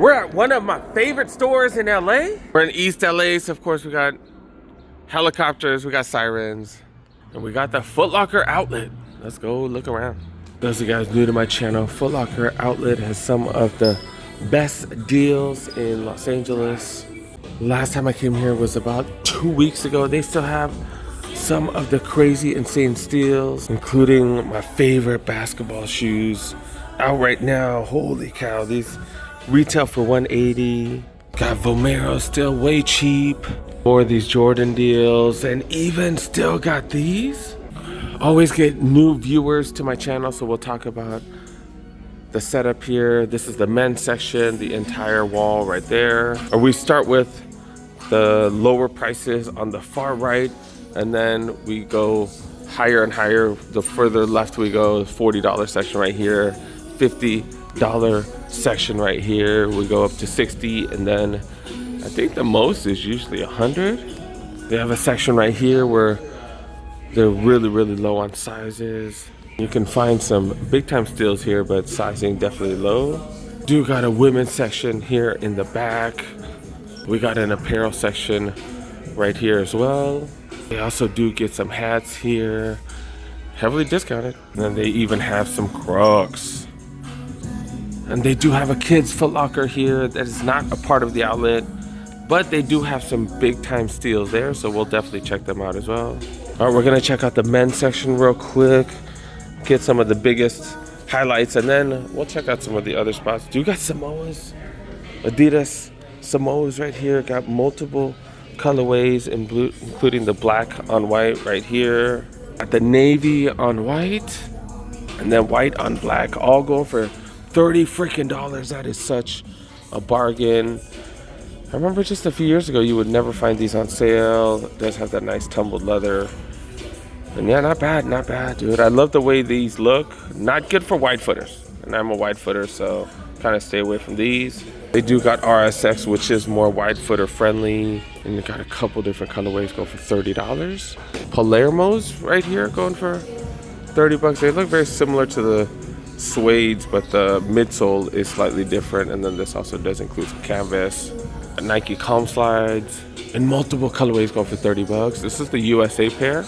We're at one of my favorite stores in LA. We're in East LA, so of course we got helicopters, we got sirens, and we got the Foot Locker outlet. Let's go look around. Those of you guys new to my channel, Foot Locker outlet has some of the best deals in Los Angeles. Last time I came here was about 2 weeks ago. They still have some of the crazy, insane steals, including my favorite basketball shoes out right now. Holy cow, these retail for $180. Got Vomero still way cheap. More of these Jordan deals, and even still got these. Always get new viewers to my channel, so we'll talk about the setup here. This is the men's section, the entire wall right there. Or we start with the lower prices on the far right, and then we go higher and higher. The further left we go, $40 section right here, $50 section right here. We go up to 60, and then I think the most is usually 100. They have a section right here where they're really low on sizes. You can find some big time steals here, but sizing definitely low. Do got a women's section here in the back. We got an apparel section right here as well. They also do get some hats here, heavily discounted. And then they even have some Crocs. And they do have a kids Foot Locker here that is not a part of the outlet, but they do have some big time steals there, so we'll definitely check them out as well. All right, we're gonna check out the men's section real quick, get some of the biggest highlights, and then we'll check out some of the other spots. Do you got Samoas? Adidas Samoas right here, got multiple colorways, including the black on white right here. Got the navy on white, and then white on black, all going for $30 freaking. That is such a bargain. I remember just a few years ago, you would never find these on sale. It does have that nice tumbled leather. And yeah, not bad, dude. I love the way these look. Not good for wide footers. And I'm a wide footer, so kind of stay away from these. They do got RSX, which is more wide footer friendly. And you got a couple different colorways going for $30. Palermo's right here going for $30. They look very similar to the suedes, but the midsole is slightly different. And then this also does include some canvas. Nike Calm Slides, and multiple colorways going for $30. This is the USA pair.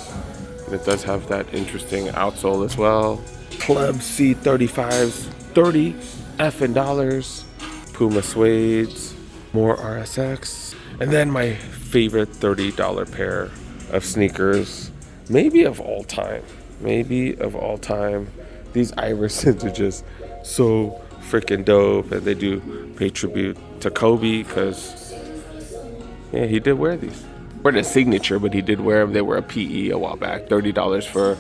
And it does have that interesting outsole as well. Club C35s, $30 effing. Puma suedes, more RSX. And then my favorite $30 pair of sneakers, maybe of all time. These Iversons are just so freaking dope, and they do pay tribute to Kobe because, yeah, he did wear these. We're the signature, but he did wear them. They were a PE a while back. $30 for a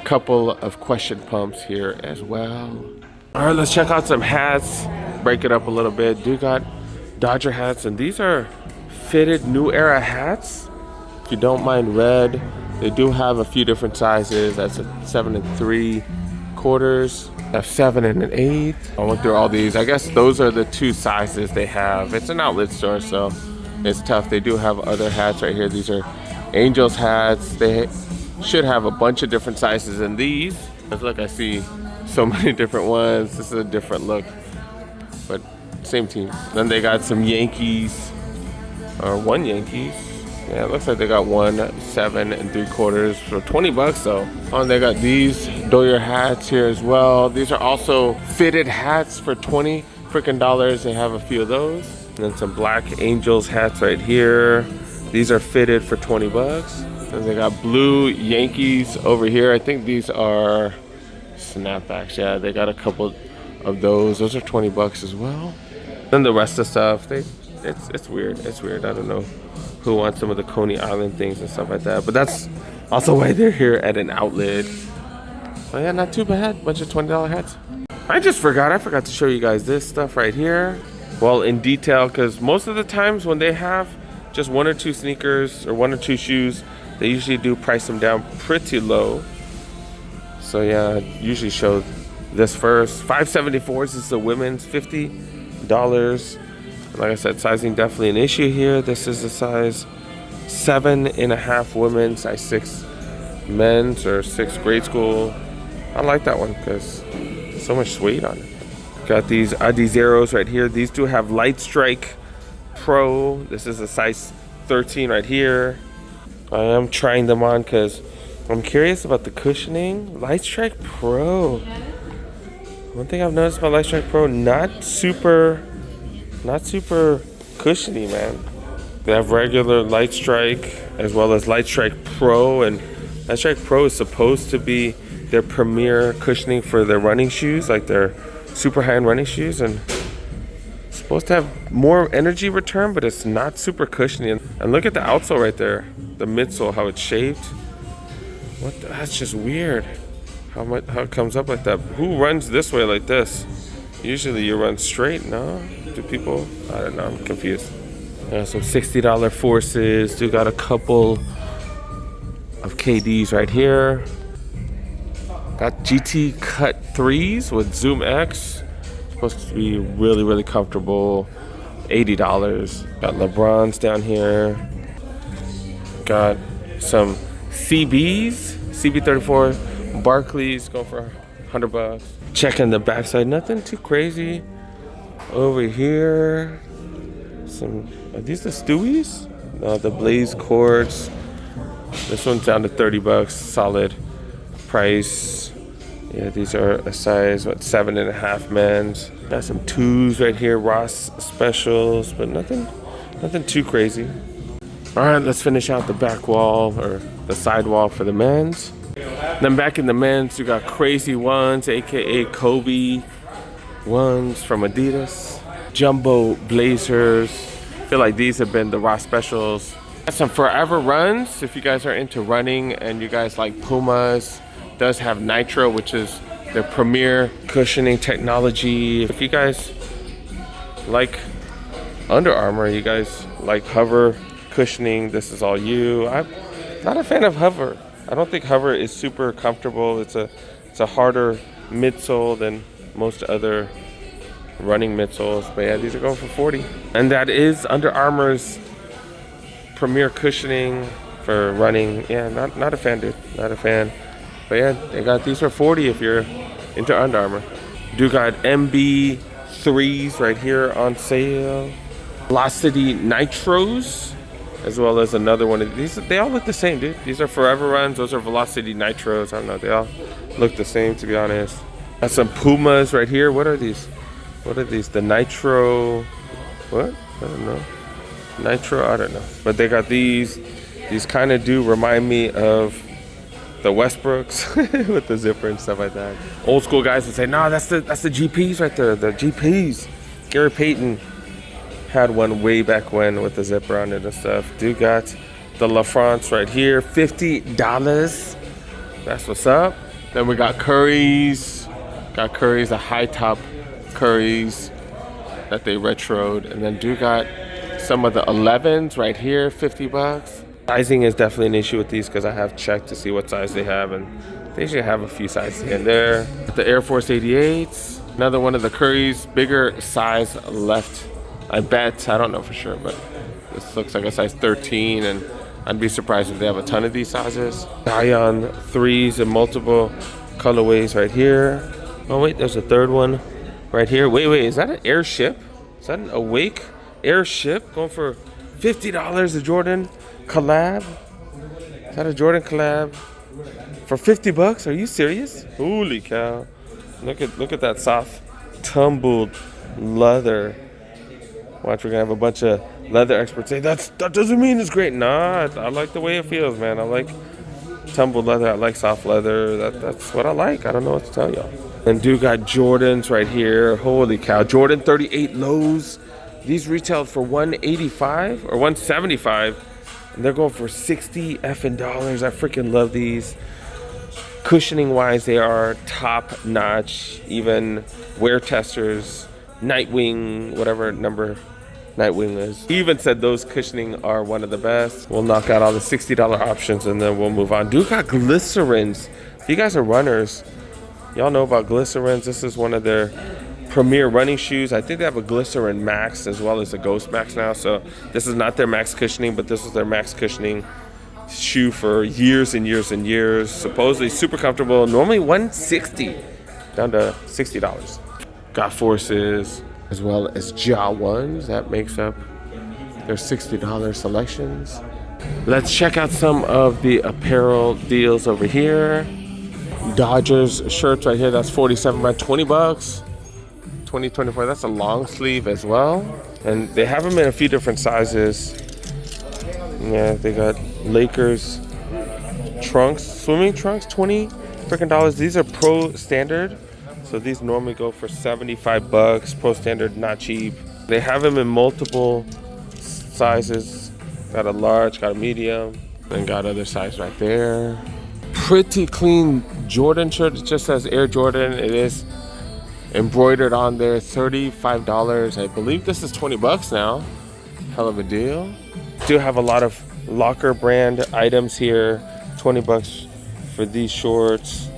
couple of question pumps here as well. All right, let's check out some hats. Break it up a little bit. Do got Dodger hats, and these are fitted New Era hats. If you don't mind red, they do have a few different sizes. That's a 7 3/4, a 7 1/8. I went through all these. I guess those are the two sizes they have. It's an outlet store, so it's tough. They do have other hats right here. These are Angels hats. They should have a bunch of different sizes in these. Look, I see so many different ones. This is a different look, but same team. Then they got some Yankees, or one Yankees. Yeah, it looks like they got one 7 3/4 for $20 though. Oh, and they got these Doyer hats here as well. These are also fitted hats for $20 freaking. They have a few of those. And then some black Angels hats right here. These are fitted for $20. And they got blue Yankees over here. I think these are snapbacks. Yeah, they got a couple of those. Those are $20 as well. Then the rest of the stuff, it's weird. It's weird. I don't know who wants some of the Coney Island things and stuff like that. But that's also why they're here at an outlet. But yeah, not too bad. Bunch of $20 hats. I forgot to show you guys this stuff right here. Well, in detail, because most of the times when they have just 1 or 2 sneakers or 1 or 2 shoes, they usually do price them down pretty low. So yeah, usually show this first. 574s is the women's, $50. Like I said, sizing definitely an issue here. This is a size 7.5 women, size 6 men's or 6th grade school. I like that one because so much suede on it. Got these Adizeros right here. These do have Light Strike Pro. This is a size 13 right here. I am trying them on because I'm curious about the cushioning. Light Strike Pro. One thing I've noticed about Light Strike Pro, not super cushiony, man. They have regular Light Strike as well as Light Strike Pro, and Light Strike Pro is supposed to be their premier cushioning for their running shoes, like their super high-end running shoes, and it's supposed to have more energy return, but it's not super cushiony. And look at the outsole right there, the midsole, how it's shaped. That's just weird. How it comes up like that. Who runs this way like this? Usually you run straight, no? Do people? I don't know, I'm confused. Some $60 Forces. Do got a couple of KDs right here. Got GT Cut 3s with Zoom X. Supposed to be really, really comfortable. $80. Got LeBrons down here. Got some CBs, CB34 Barclays, going for $100. Checking the backside, nothing too crazy. Over here, are these the Stewies? No, the Blaze cords. This one's down to $30, solid price. Yeah, these are a size 7.5 men's. Got some 2s right here, Ross specials, but nothing too crazy. All right, let's finish out the back wall or the side wall for the men's. Then back in the men's, you got crazy ones, aka Kobe ones from Adidas, jumbo blazers. I feel like these have been the Ross specials. Got some Forever runs. If you guys are into running and you guys like Pumas, does have Nitro, which is their premier cushioning technology. If you guys like Under Armour, you guys like Hover cushioning, this is all you. I'm not a fan of Hover. I don't think Hover is super comfortable. It's a harder midsole than most other running midsoles. But yeah, these are going for $40. And that is Under Armour's premier cushioning for running. Yeah, not a fan, dude. Not a fan. But yeah, they got these for $40 if you're into Under Armour. Do got MB3s right here on sale. Velocity Nitros, as well as another one of these. They all look the same, dude. These are Forever runs. Those are Velocity Nitros. I don't know. They all look the same, to be honest. Got some Pumas right here. What are these? The Nitro. What? I don't know. Nitro. I don't know. But they got these. These kind of do remind me of the Westbrooks with the zipper and stuff like that. Old school guys would say, "No, that's the GPs right there. The GPs." Gary Payton had one way back when with the zipper on it and stuff. Dude got the La France right here, $50. That's what's up. Then we got Curry's. Got Curry's, the high top Curry's that they retroed. And then dude got some of the 11s right here, $50. Sizing is definitely an issue with these because I have checked to see what size they have, and they should have a few sizes in there. The Air Force 88s, another one of the Curry's, bigger size left. I bet, I don't know for sure, but this looks like a size 13, and I'd be surprised if they have a ton of these sizes. Ion 3s in multiple colorways right here. Oh wait, there's a third one right here. Wait, is that an Airship? Is that an Awake Airship going for $50? A Jordan collab? Is that a Jordan collab for $50? Are you serious? Holy cow! Look at that soft tumbled leather. Watch, we're gonna have a bunch of leather experts say that doesn't mean it's great. Nah, I like the way it feels, man. I like tumbled leather. I like soft leather. That's what I like. I don't know what to tell y'all. And dude got Jordans right here. Holy cow! Jordan 38 lows. These retailed for $185 or $175, and they're going for $60 effing dollars. I freaking love these. Cushioning wise, they are top notch. Even wear testers, Nightwing, whatever number Nightwing is, he even said those cushioning are one of the best. We'll knock out all the $60 options and then we'll move on. Dude got glycerins. If you guys are runners, y'all know about glycerins. This is one of their premier running shoes. I think they have a Glycerin Max as well as a Ghost Max now. So this is not their max cushioning, but this is their max cushioning shoe for years and years and years. Supposedly super comfortable. Normally $160, down to $60. Got Forces, as well as Ja ones. That makes up their $60 selections. Let's check out some of the apparel deals over here. Dodgers shirts right here, that's 47 by 20 bucks. 2024, that's a long sleeve as well. And they have them in a few different sizes. Yeah, they got Lakers trunks, swimming trunks, 20 freaking dollars. These are pro standard. So these normally go for 75 bucks. Pro standard, not cheap. They have them in multiple sizes. Got a large, got a medium, and got other size right there. Pretty clean Jordan shirt. It just says Air Jordan. It is embroidered on there, $35. I believe this is 20 bucks now. Hell of a deal. Do have a lot of Locker brand items here. 20 bucks for these shorts.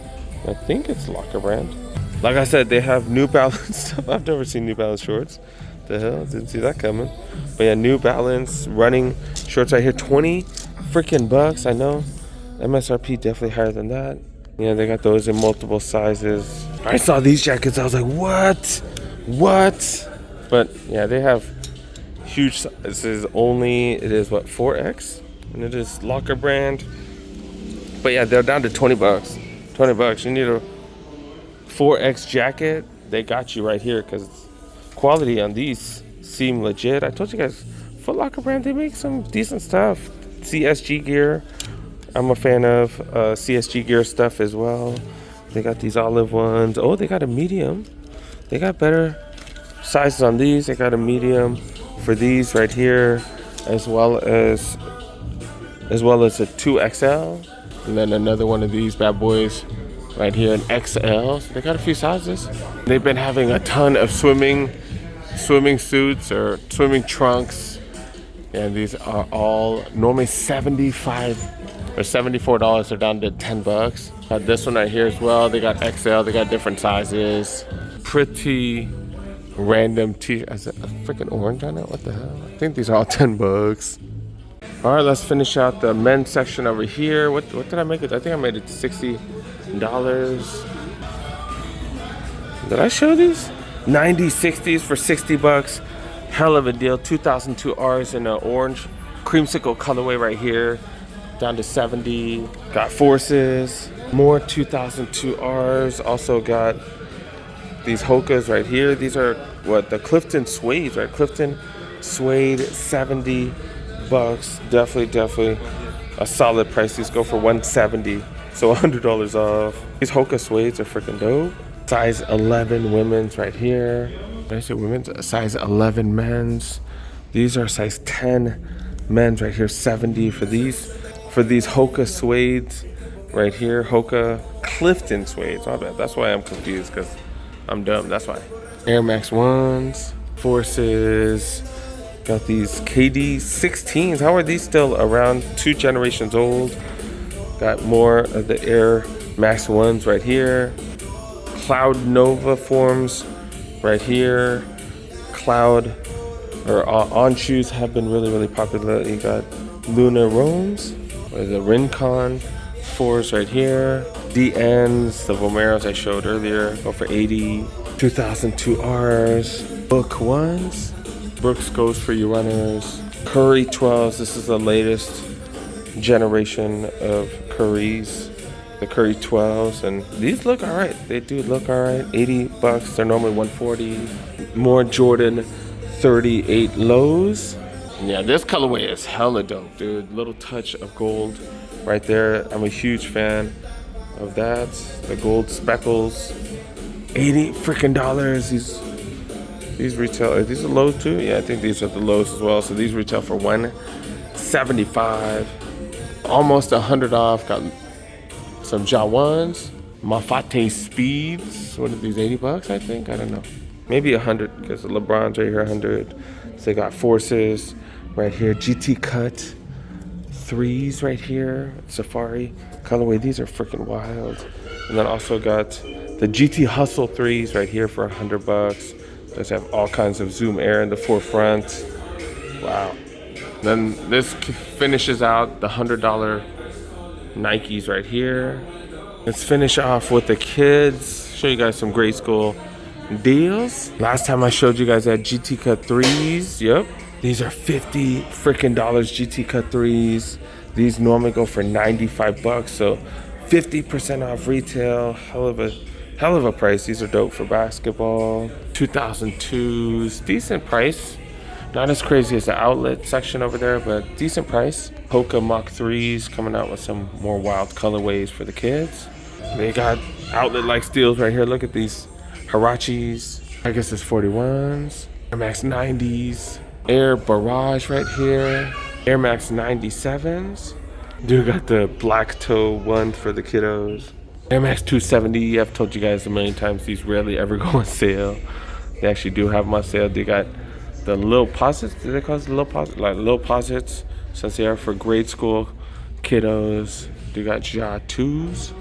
I think it's Locker brand. Like I said, they have New Balance stuff. I've never seen New Balance shorts. The hell, didn't see that coming. But yeah, New Balance running shorts right here, 20 freaking bucks. I know MSRP definitely higher than that. Yeah, they got those in multiple sizes. I saw these jackets, I was like, what? But yeah, they have huge sizes only. It is what, 4X? And it is Locker brand. But yeah, they're down to 20 bucks. 20 bucks. You need a 4X jacket, they got you right here, because quality on these seem legit. I told you guys, Foot Locker brand, they make some decent stuff. CSG gear, I'm a fan of CSG gear stuff as well. They got these olive ones. Oh, they got a medium. They got better sizes on these. They got a medium for these right here, as well as a 2XL, and then another one of these bad boys right here, an XL. So they got a few sizes. They've been having a ton of swimming suits or swimming trunks, and these are all normally $75 or $74. They're down to 10 bucks. Got this one right here as well. They got XL. They got different sizes. Pretty random t-shirts. A freaking orange on it. What the hell? I think these are all 10 bucks. All right, let's finish out the men's section over here. What did I make it? I think I made it $60. Did I show these? 60s for 60 bucks. Hell of a deal. 2002 Rs in an orange creamsicle colorway right here. Down to 70. Got Forces. More 2002 Rs. Also got these Hokas right here. These are what, the Clifton Suede, right? Clifton Suede, 70 bucks. Definitely a solid price. These go for $170, so $100 off. These Hoka Suedes are freaking dope. Size 11 women's right here. Did I say women's? Size 11 men's. These are size 10 men's right here. 70 for these Hoka Suedes right here. Hoka Clifton Suedes. My bad. That's why I'm confused, because I'm dumb. That's why. Air Max 1s, Forces. Got these KD 16s. How are these still around? 2 generations old. Got more of the Air Max 1s right here. Cloud Nova forms right here. Cloud or on shoes have been really popular. You got Luna Roams, or the Rincon 4s right here. DNs, the Vomeros I showed earlier, go for 80. 2002 Rs. Book 1s. Brooks goes for you runners. Curry 12s. This is the latest generation of Currys. The Curry 12s, and these look all right. They do look all right. 80 bucks. They're normally 140. More Jordan 38 lows. Yeah, this colorway is hella dope, dude. Little touch of gold right there. I'm a huge fan of that. The gold speckles. 80 freaking dollars. These retail. Are these the lows too? Yeah, I think these are the lows as well. So these retail for $175. Almost $100 off. Got some Ja ones, Mafate Speeds. What are these, 80 bucks? I think. I don't know. Maybe 100, because the LeBron's right here, 100. So they got Forces right here, GT Cut 3s right here, Safari colorway. These are freaking wild. And then also got the GT Hustle 3s right here for 100 bucks. Those have all kinds of Zoom Air in the forefront. Wow. Then this finishes out the $100 Nikes right here. Let's finish off with the kids. Show you guys some grade school deals. Last time I showed you guys that GT Cut 3s. Yep. These are $50 freaking GT Cut 3s. These normally go for 95 bucks, so 50% off retail. Hell of a price. These are dope for basketball. 2002s, decent price. Not as crazy as the outlet section over there, but decent price. Hoka Mach 3s coming out with some more wild colorways for the kids. They got outlet-like steals right here. Look at these Hirachis. I guess it's 41s. Air Max 90s. Air Barrage right here. Air Max 97s. Dude got the black toe one for the kiddos. Air Max 270. I've told you guys a million times, these rarely ever go on sale. They actually do have them on sale. They got the little posits. Do they call it little posits? Like little posits, since they are for grade school kiddos. They got Ja 2s.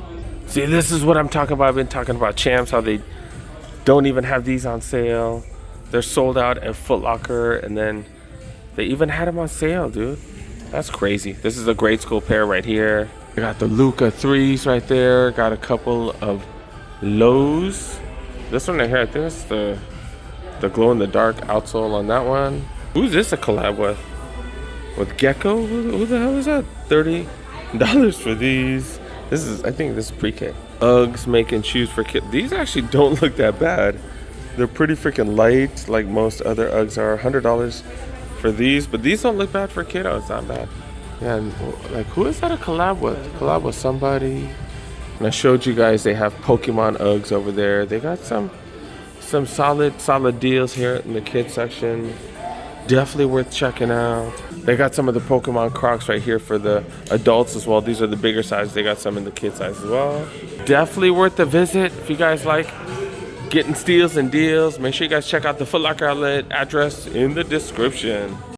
See, this is what I'm talking about. I've been talking about Champs, how they don't even have these on sale. They're sold out at Foot Locker, and then they even had them on sale, dude. That's crazy. This is a grade school pair right here. I got the Luca 3s right there. Got a couple of Lows. This one right here, I think it's the glow-in-the-dark outsole on that one. Who's this a collab with? With Gecko? Who the hell is that? $30 for these. I think this is pre-K. Uggs making shoes for kids. These actually don't look that bad. They're pretty freaking light, like most other Uggs are. $100 for these, but these don't look bad for kiddos. Not bad. Yeah, and like, who is that a collab with? Collab with somebody. And I showed you guys they have Pokemon Uggs over there. They got some solid deals here in the kids section. Definitely worth checking out. They got some of the Pokemon Crocs right here for the adults as well. These are the bigger sizes. They got some in the kid size as well. Definitely worth a visit if you guys like getting steals and deals. Make sure you guys check out the Foot Locker outlet, address in the description.